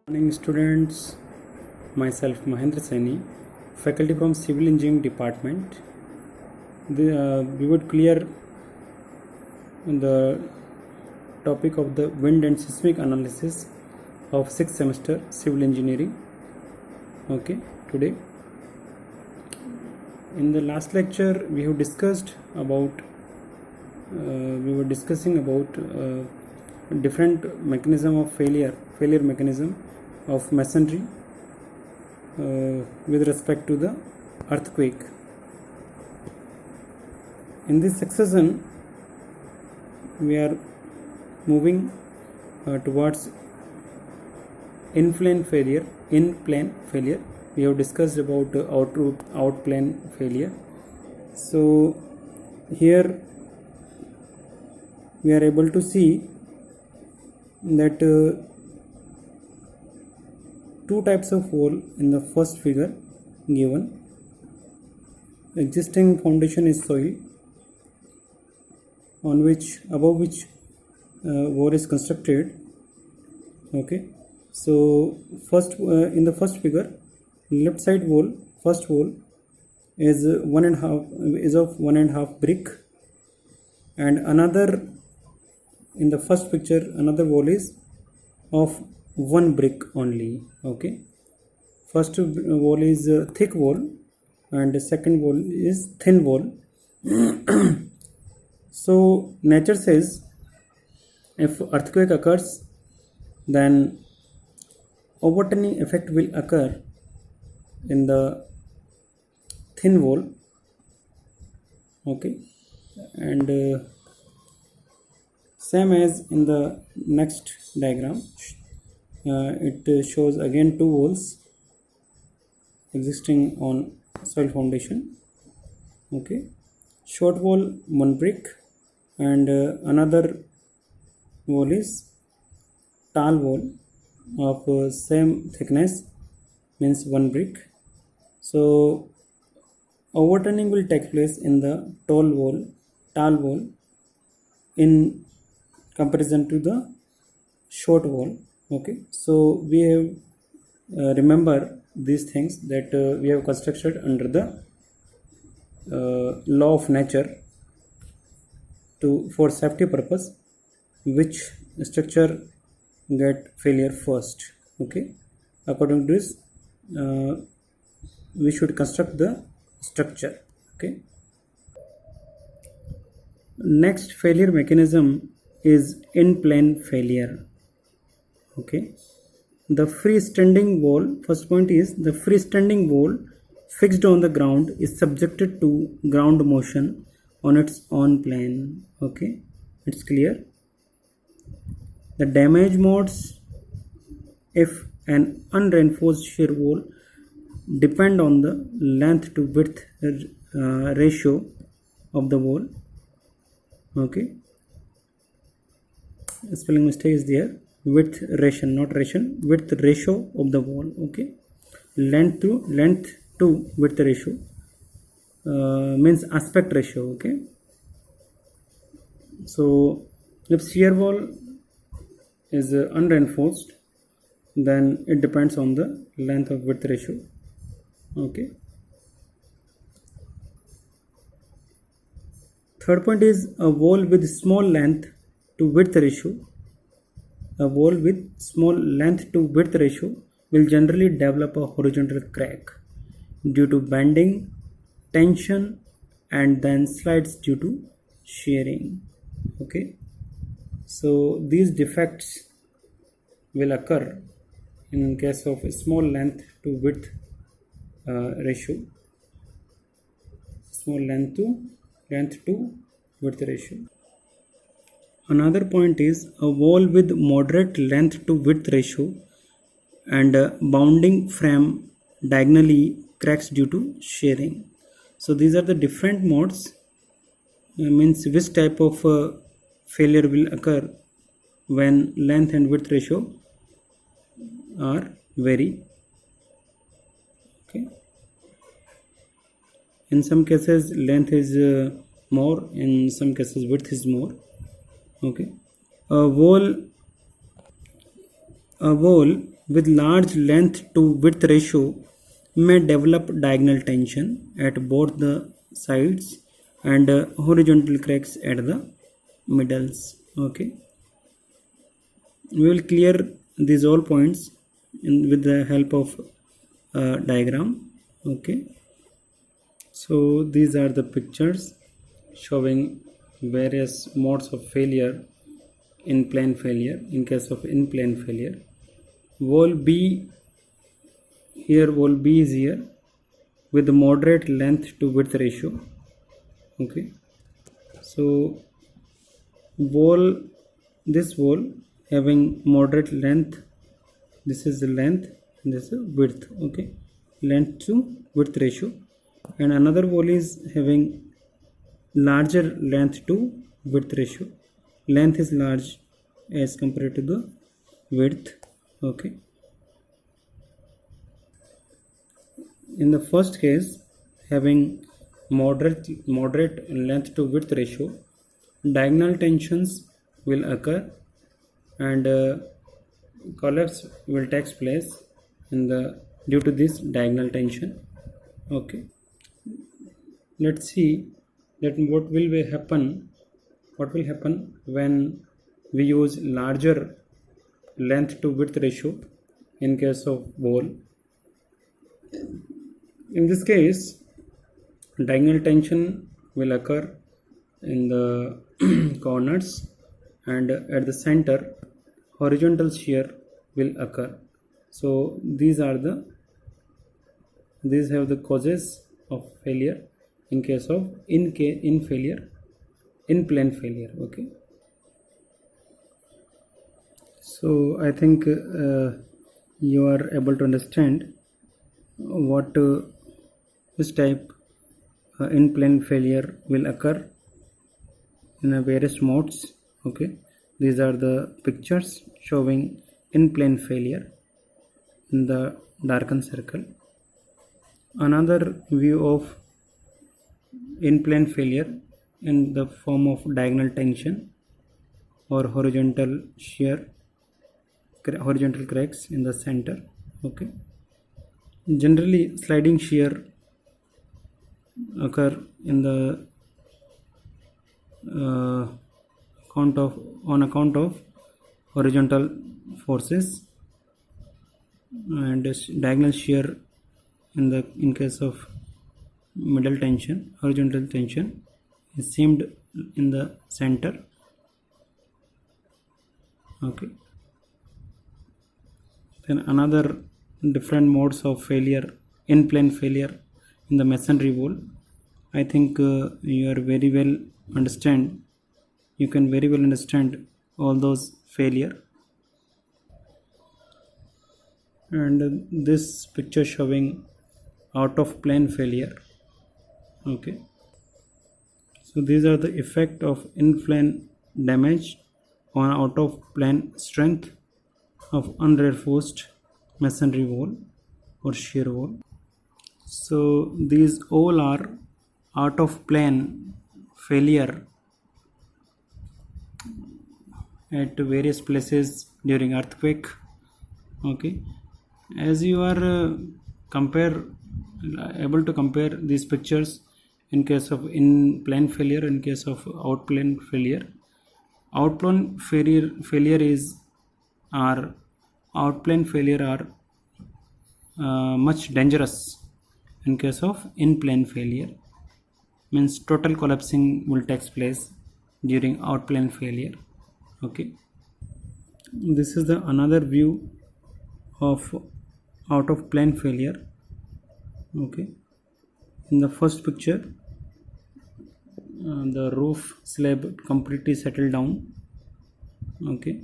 Morning students, myself Mahendra Saini, faculty from Civil Engineering Department. We would clear the topic of the wind and seismic analysis of 6th semester Civil Engineering. Okay, today in the last lecture we have discussed about we were discussing about different mechanism of failure mechanism of masonry with respect to the earthquake. In this succession we are moving towards in-plane failure. We have discussed about out-plane failure. So here we are able to see that two types of wall in the first figure given. Existing foundation is soil above which wall is constructed. Okay, so in the first figure, left side wall, first wall is of 1.5 brick, and another in the first picture another wall is of 1 brick only. Okay, first wall is thick wall and the second wall is thin wall. So nature says if earthquake occurs, then overturning effect will occur in the thin wall. Okay, and same as in the next diagram, it shows again two walls existing on soil foundation. Okay, short wall 1 brick and another wall is tall wall of same thickness, means 1 brick. So overturning will take place in the tall wall in comparison to the short wall. Okay, so we have remember these things that we have constructed under the law of nature for safety purpose, which structure get failure first. Okay, according to this we should construct the structure. Okay, next failure mechanism is in-plane failure. Okay, the freestanding wall, first point is the freestanding wall fixed on the ground is subjected to ground motion on its own plane. Okay, it's clear. The damage modes if an unreinforced shear wall depend on the length to width ratio of the wall. Okay, spelling mistake is there, width ratio, not ration, width ratio of the wall. Okay, length to width ratio means aspect ratio. Okay, so if shear wall is unreinforced, then it depends on the length of width ratio. Okay, third point is a wall with small length to width ratio. A wall with small length to width ratio will generally develop a horizontal crack due to bending, tension, and then slides due to shearing. Okay, so these defects will occur in case of a small length to width ratio, small length to width ratio. Another point is a wall with moderate length to width ratio and a bounding frame diagonally cracks due to shearing. So these are the different modes, means which type of failure will occur when length and width ratio are vary. Okay, in some cases length is more, in some cases width is more. Okay, a wall A wall with large length to width ratio may develop diagonal tension at both the sides and horizontal cracks at the middles. Okay, we will clear these all points with the help of diagram. Okay, so these are the pictures showing various modes of failure in plane failure. In case of in plane failure, wall B, here wall B is here with moderate length to width ratio. Okay, so this wall having moderate length, this is the length and this is width. Okay, length to width ratio. And another wall is having larger length to width ratio. Length is large as compared to the width. Okay, in the first case, having moderate length to width ratio, diagonal tensions will occur and collapse will take place in the due to this diagonal tension. Okay, let's see that what will happen when we use larger length to width ratio in case of wall. In this case, diagonal tension will occur in the corners and at the center horizontal shear will occur. So these have the causes of failure in case of in plane failure. Okay, so I think you are able to understand what which type in plane failure will occur in various modes. Okay, these are the pictures showing in plane failure in the darkened circle. Another view of in plane failure in the form of diagonal tension or horizontal shear, horizontal cracks in the center. Okay, generally sliding shear occur in the on account of horizontal forces, and diagonal shear in case of middle tension, horizontal tension is seamed in the center. Okay, then another different modes of failure in plane failure in the masonry wall. I think you can very well understand all those failure. And this picture showing out of plane failure. Okay, so these are the effect of in plane damage on out of plane strength of unreinforced masonry wall or shear wall. So these all are out of plane failure at various places during earthquake. Okay, as you are able to compare these pictures in case of in plane failure, in case of out plane failure. Out plane failure are much dangerous in case of in plane failure. Means total collapsing will take place during out plane failure. Okay, this is the another view of out of plane failure. Okay, in the first picture the roof slab completely settled down. Okay,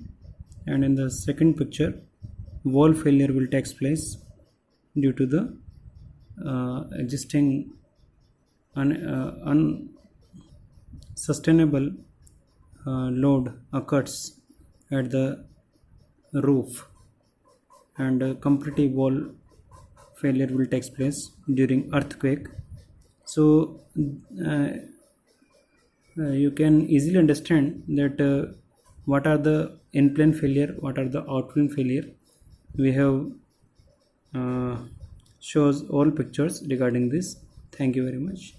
and in the second picture wall failure will take place due to the existing unsustainable load occurs at the roof, and complete wall failure will take place during earthquake. So you can easily understand that what are the in plane failure, what are the out plane failure. we have shows all pictures regarding this. Thank you very much.